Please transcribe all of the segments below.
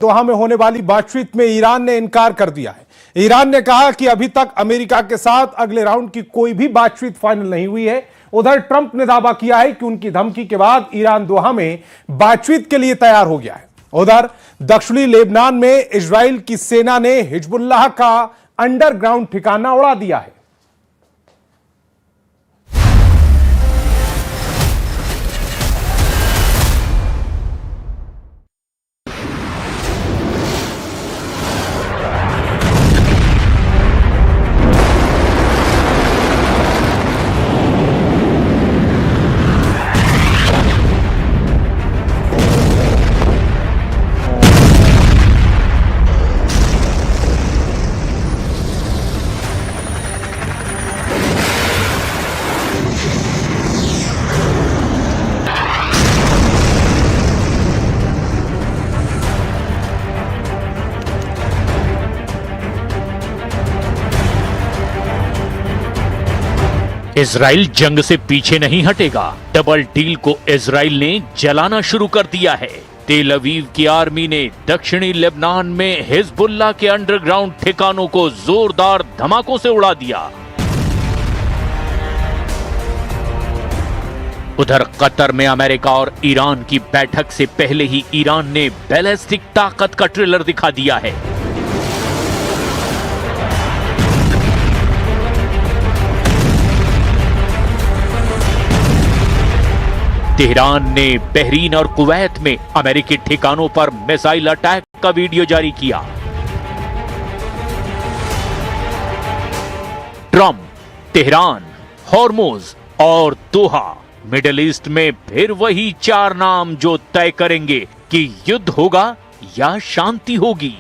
दोहा में होने वाली बातचीत में ईरान ने इनकार कर दिया है। ईरान ने कहा कि अभी तक अमेरिका के साथ अगले राउंड की कोई भी बातचीत फाइनल नहीं हुई है। उधर ट्रंप ने दावा किया है कि उनकी धमकी के बाद ईरान दोहा में बातचीत के लिए तैयार हो गया है। उधर दक्षिणी लेबनान में इजराइल की सेना ने हिजबुल्लाह का अंडरग्राउंड ठिकाना उड़ा दिया है। इजराइल जंग से पीछे नहीं हटेगा। डबल डील को इजराइल ने जलाना शुरू कर दिया है। तेल अवीव की आर्मी ने दक्षिणी लेबनान में हिजबुल्लाह के अंडरग्राउंड ठिकानों को जोरदार धमाकों से उड़ा दिया। उधर कतर में अमेरिका और ईरान की बैठक से पहले ही ईरान ने बैलिस्टिक ताकत का ट्रेलर दिखा दिया है। तेहरान ने बहरीन और कुवैत में अमेरिकी ठिकानों पर मिसाइल अटैक का वीडियो जारी किया। ट्रंप, तेहरान, हॉर्मुज और दोहा, मिडिल ईस्ट में फिर वही चार नाम जो तय करेंगे कि युद्ध होगा या शांति होगी।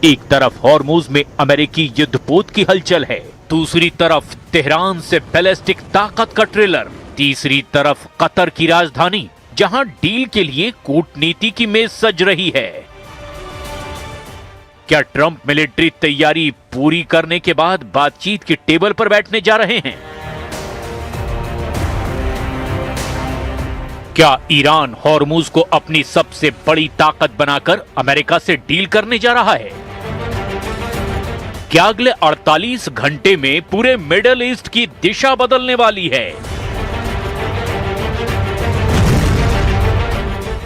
एक तरफ हॉर्मुज में अमेरिकी युद्धपोत की हलचल है, दूसरी तरफ तेहरान से बैलिस्टिक ताकत का ट्रेलर, तीसरी तरफ कतर की राजधानी जहां डील के लिए कूटनीति की मेज सज रही है। क्या ट्रंप मिलिट्री तैयारी पूरी करने के बाद बातचीत की टेबल पर बैठने जा रहे हैं? क्या ईरान हॉर्मुज को अपनी सबसे बड़ी ताकत बनाकर अमेरिका से डील करने जा रहा है? क्या अगले 48 घंटे में पूरे मिडिल ईस्ट की दिशा बदलने वाली है?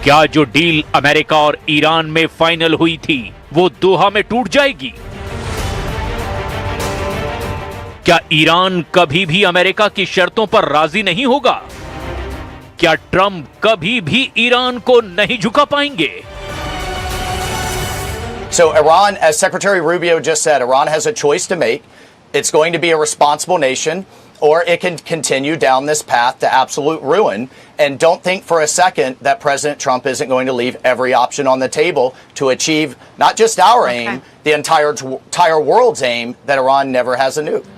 क्या जो डील अमेरिका और ईरान में फाइनल हुई थी वो दोहा में टूट जाएगी? क्या ईरान कभी भी अमेरिका की शर्तों पर राजी नहीं होगा? क्या ट्रंप कभी भी ईरान को नहीं झुका पाएंगे? So Iran, as Secretary Rubio just said, Iran has a choice to make. It's going to be a responsible nation, or it can continue down this path to absolute ruin. And don't think for a second that President Trump isn't going to leave every option on the table to achieve not just our aim, the entire world's aim, that Iran never has a nuke.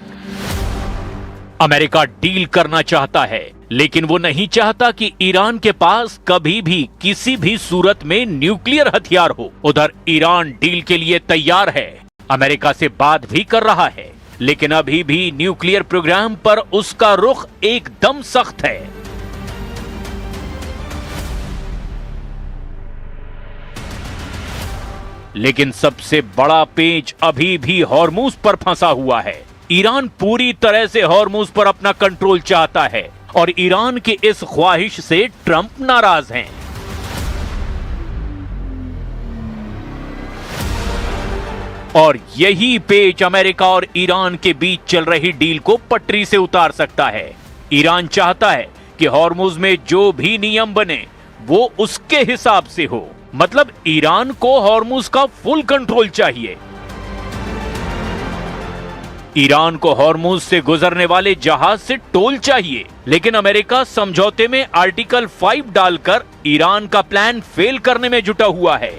America deal करना चाहता है, लेकिन वो नहीं चाहता कि Iran के पास कभी भी किसी भी सूरत में न्यूक्लियर हथियार हो। उधर ईरान डील के लिए तैयार है, अमेरिका से बात भी कर रहा है, लेकिन अभी भी न्यूक्लियर प्रोग्राम पर उसका रुख एकदम सख्त है। लेकिन सबसे बड़ा पेच अभी भी हॉर्मुज पर फंसा हुआ है। ईरान पूरी तरह से हॉर्मुज पर अपना कंट्रोल चाहता है और ईरान की इस ख्वाहिश से ट्रंप नाराज हैं। और यही पेच अमेरिका और ईरान के बीच चल रही डील को पटरी से उतार सकता है। ईरान चाहता है कि हॉर्मुज में जो भी नियम बने वो उसके हिसाब से हो, मतलब ईरान को हॉर्मुज का फुल कंट्रोल चाहिए। ईरान को हॉर्मुज से गुजरने वाले जहाज से टोल चाहिए, लेकिन अमेरिका समझौते में आर्टिकल 5 डालकर ईरान का प्लान फेल करने में जुटा हुआ है।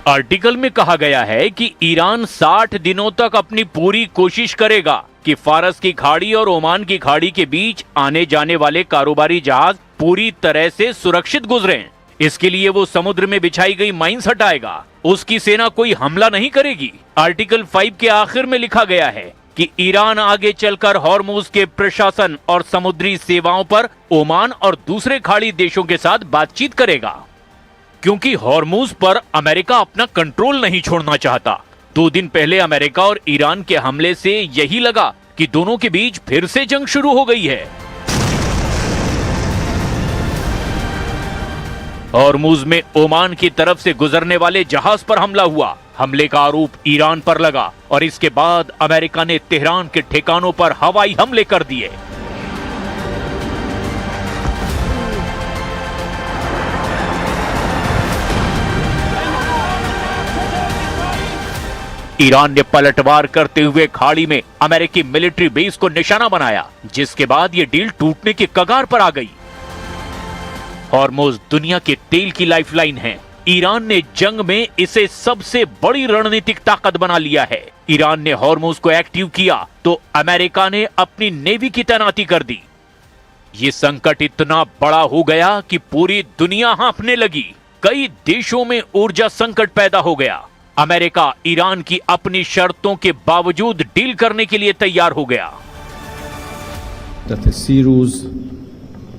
आर्टिकल में कहा गया है कि ईरान 60 दिनों तक अपनी पूरी कोशिश करेगा कि फारस की खाड़ी और ओमान की खाड़ी के बीच आने जाने वाले कारोबारी जहाज पूरी तरह से सुरक्षित गुजरें। इसके लिए वो समुद्र में बिछाई गई माइंस हटाएगा। उसकी सेना कोई हमला नहीं करेगी। आर्टिकल 5 के आखिर में लिखा गया है कि ईरान आगे चलकर हॉर्मुज के प्रशासन और समुद्री सेवाओं पर ओमान और दूसरे खाड़ी देशों के साथ बातचीत करेगा, क्योंकि हॉर्मुज पर अमेरिका अपना कंट्रोल नहीं छोड़ना चाहता। 2 दिन पहले अमेरिका और ईरान के हमले से यही लगा कि दोनों के बीच फिर से जंग शुरू हो गई है। हॉर्मुज में ओमान की तरफ से गुजरने वाले जहाज पर हमला हुआ। हमले का आरोप ईरान पर लगा और इसके बाद अमेरिका ने तेहरान के ठिकानों पर हवाई हमले कर दिए। ईरान ने पलटवार करते हुए खाड़ी में अमेरिकी मिलिट्री बेस को निशाना बनाया, जिसके बाद यह डील टूटने की कगार पर आ गई। हॉर्मुज दुनिया के तेल की लाइफलाइन है। ईरान ने जंग में इसे सबसे बड़ी रणनीतिक ताकत बना लिया है। ईरान ने हॉर्मुज को एक्टिव किया तो अमेरिका ने अपनी नेवी की तैनाती कर दी। ये संकट इतना बड़ा हो गया कि पूरी दुनिया हांफने लगी। कई देशों में ऊर्जा संकट पैदा हो गया। अमेरिका ईरान की अपनी शर्तों के बावजूद डील करने के लिए तैयार हो गया।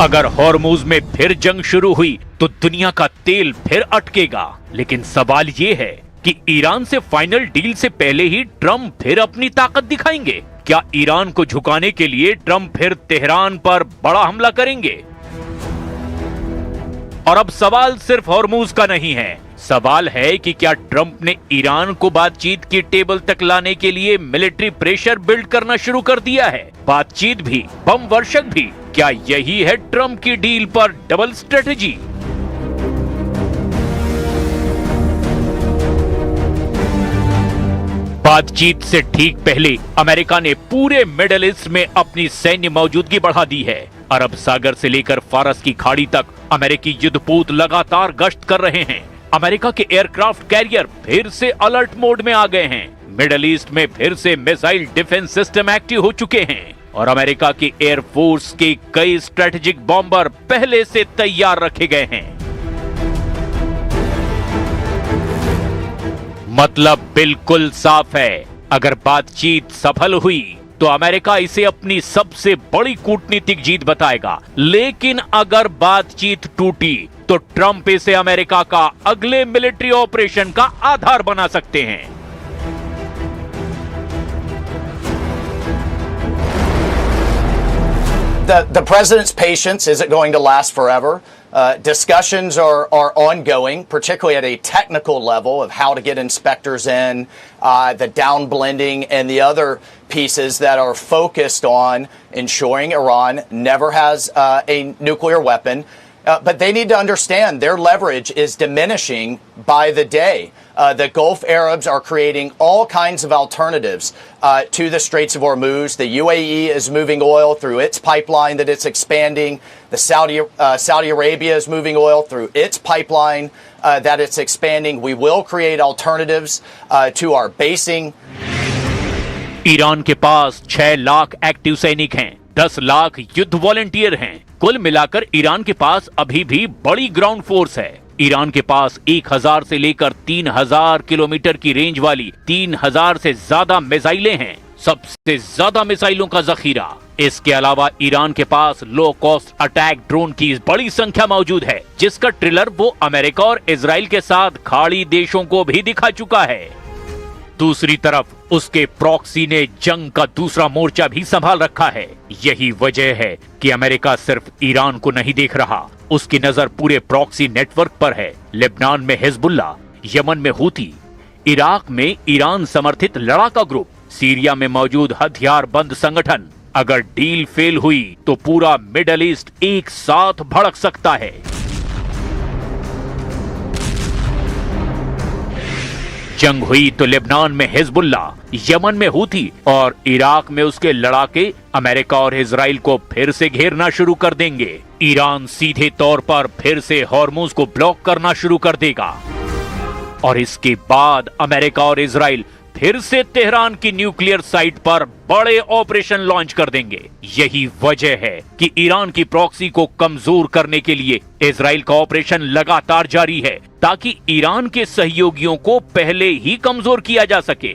अगर हॉर्मुज में फिर जंग शुरू हुई तो दुनिया का तेल फिर अटकेगा। लेकिन सवाल ये है कि ईरान से फाइनल डील से पहले ही ट्रम्प फिर अपनी ताकत दिखाएंगे। क्या ईरान को झुकाने के लिए ट्रम्प फिर तेहरान पर बड़ा हमला करेंगे? और अब सवाल सिर्फ हॉर्मुज का नहीं है, सवाल है कि क्या ट्रम्प ने ईरान को बातचीत की टेबल तक लाने के लिए मिलिट्री प्रेशर बिल्ड करना शुरू कर दिया है? बातचीत भी, बम वर्षक भी, क्या यही है ट्रम्प की डील पर डबल स्ट्रेटेजी? बातचीत से ठीक पहले अमेरिका ने पूरे मिडिल ईस्ट में अपनी सैन्य मौजूदगी बढ़ा दी है। अरब सागर से लेकर फारस की खाड़ी तक अमेरिकी युद्धपोत लगातार गश्त कर रहे हैं। अमेरिका के एयरक्राफ्ट कैरियर फिर से अलर्ट मोड में आ गए हैं। मिडिल ईस्ट में फिर से मिसाइल डिफेंस सिस्टम एक्टिव हो चुके हैं और अमेरिका की एयरफोर्स के कई स्ट्रेटेजिक बॉम्बर पहले से तैयार रखे गए हैं। मतलब बिल्कुल साफ है, अगर बातचीत सफल हुई तो अमेरिका इसे अपनी सबसे बड़ी कूटनीतिक जीत बताएगा। लेकिन अगर बातचीत टूटी तो ट्रम्प इसे अमेरिका का अगले मिलिट्री ऑपरेशन का आधार बना सकते हैं। The president's patience isn't going to last forever. Discussions are ongoing, particularly at a technical level of how to get inspectors in, the downblending, and the other pieces that are focused on ensuring Iran never has a nuclear weapon. But they need to understand their leverage is diminishing by the day. The Gulf Arabs are creating all kinds of alternatives to the Straits of Hormuz. The UAE is moving oil through its pipeline that it's expanding. The Saudi Arabia is moving oil through its pipeline that it's expanding. We will create alternatives to our basing. Iran के पास 6 lakh active सैनिक हैं, 10 लाख युद्ध volunteer हैं। कुल मिलाकर Iran के पास अभी भी बड़ी ग्राउंड फोर्स है। ईरान के पास 1000 से लेकर 3000 किलोमीटर की रेंज वाली 3000 से ज्यादा मिसाइलें हैं, सबसे ज्यादा मिसाइलों का जखीरा। इसके अलावा ईरान के पास लो कॉस्ट अटैक ड्रोन की बड़ी संख्या मौजूद है, जिसका ट्रेलर वो अमेरिका और इजराइल के साथ खाड़ी देशों को भी दिखा चुका है। दूसरी तरफ उसके प्रॉक्सी ने जंग का दूसरा मोर्चा भी संभाल रखा है। यही वजह है कि अमेरिका सिर्फ ईरान को नहीं देख रहा, उसकी नजर पूरे प्रॉक्सी नेटवर्क पर है। लेबनान में हिजबुल्लाह, यमन में हूती, इराक में ईरान समर्थित लड़ाका ग्रुप, सीरिया में मौजूद हथियार बंद संगठन। अगर डील फेल हुई तो पूरा मिडिल ईस्ट एक साथ भड़क सकता है। जंग हुई तो लेबनान में हिजबुल्ला, यमन में हूथी और इराक में उसके लड़ाके अमेरिका और इजराइल को फिर से घेरना शुरू कर देंगे। ईरान सीधे तौर पर फिर से हॉर्मुज को ब्लॉक करना शुरू कर देगा और इसके बाद अमेरिका और इजराइल फिर से तेहरान की न्यूक्लियर साइट पर बड़े ऑपरेशन लॉन्च कर देंगे। यही वजह है कि ईरान की प्रॉक्सी को कमजोर करने के लिए इजराइल का ऑपरेशन लगातार जारी है, ताकि ईरान के सहयोगियों को पहले ही कमजोर किया जा सके।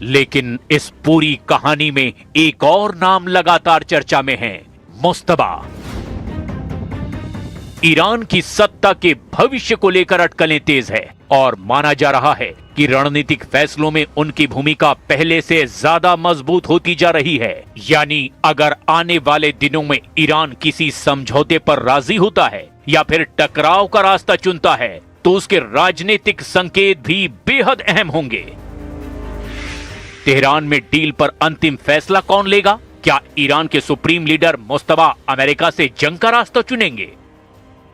लेकिन इस पूरी कहानी में एक और नाम लगातार चर्चा में है, मुस्तबा। ईरान की सत्ता के भविष्य को लेकर अटकलें तेज है और माना जा रहा है कि रणनीतिक फैसलों में उनकी भूमिका पहले से ज्यादा मजबूत होती जा रही है। यानी अगर आने वाले दिनों में ईरान किसी समझौते पर राजी होता है या फिर टकराव का रास्ता चुनता है तो उसके राजनीतिक संकेत भी बेहद अहम होंगे। तेहरान में डील पर अंतिम फैसला कौन लेगा? क्या ईरान के सुप्रीम लीडर मुस्तबा अमेरिका से जंग का रास्ता चुनेंगे?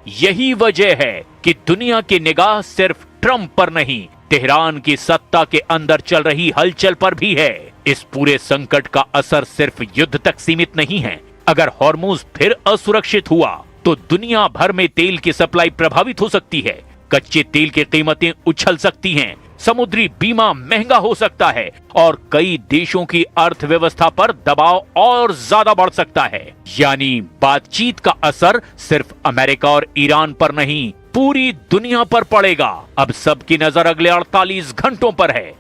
यही वजह है कि दुनिया की निगाह सिर्फ ट्रंप पर नहीं, तेहरान की सत्ता के अंदर चल रही हलचल पर भी है। इस पूरे संकट का असर सिर्फ युद्ध तक सीमित नहीं है। अगर हॉर्मुज फिर असुरक्षित हुआ तो दुनिया भर में तेल की सप्लाई प्रभावित हो सकती है, कच्चे तेल की कीमतें उछल सकती हैं, समुद्री बीमा महंगा हो सकता है और कई देशों की अर्थव्यवस्था पर दबाव और ज्यादा बढ़ सकता है। यानी बातचीत का असर सिर्फ अमेरिका और ईरान पर नहीं, पूरी दुनिया पर पड़ेगा। अब सबकी नजर अगले 48 घंटों पर है।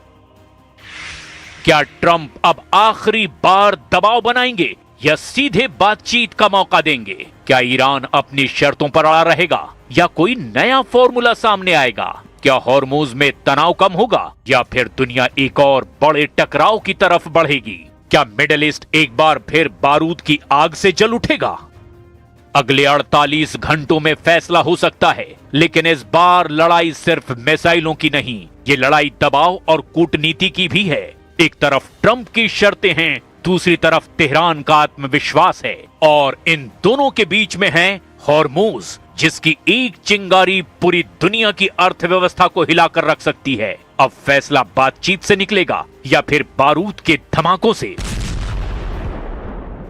क्या ट्रंप अब आखिरी बार दबाव बनाएंगे या सीधे बातचीत का मौका देंगे? क्या ईरान अपनी शर्तों पर अड़ा रहेगा या कोई नया फॉर्मूला सामने आएगा? क्या हॉर्मुज में तनाव कम होगा या फिर दुनिया एक और बड़े टकराव की तरफ बढ़ेगी? क्या मिडिल ईस्ट एक बार फिर बारूद की आग से जल उठेगा? अगले 48 घंटों में फैसला हो सकता है, लेकिन इस बार लड़ाई सिर्फ मिसाइलों की नहीं, ये लड़ाई दबाव और कूटनीति की भी है। एक तरफ ट्रंप की शर्तें हैं, दूसरी तरफ तेहरान का आत्मविश्वास है और इन दोनों के बीच में है हॉर्मुज, जिसकी एक चिंगारी पूरी दुनिया की अर्थव्यवस्था को हिलाकर रख सकती है। अब फैसला बातचीत से निकलेगा या फिर बारूद के धमाकों से?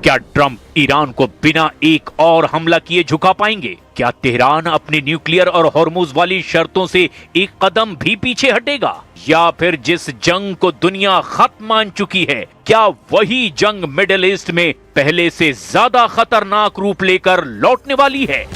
क्या ट्रंप ईरान को बिना एक और हमला किए झुका पाएंगे? क्या तेहरान अपनी न्यूक्लियर और हॉर्मुज वाली शर्तों से एक कदम भी पीछे हटेगा? या फिर जिस जंग को दुनिया खत्म मान चुकी है, क्या वही जंग मिडिल ईस्ट में पहले से ज्यादा खतरनाक रूप लेकर लौटने वाली है?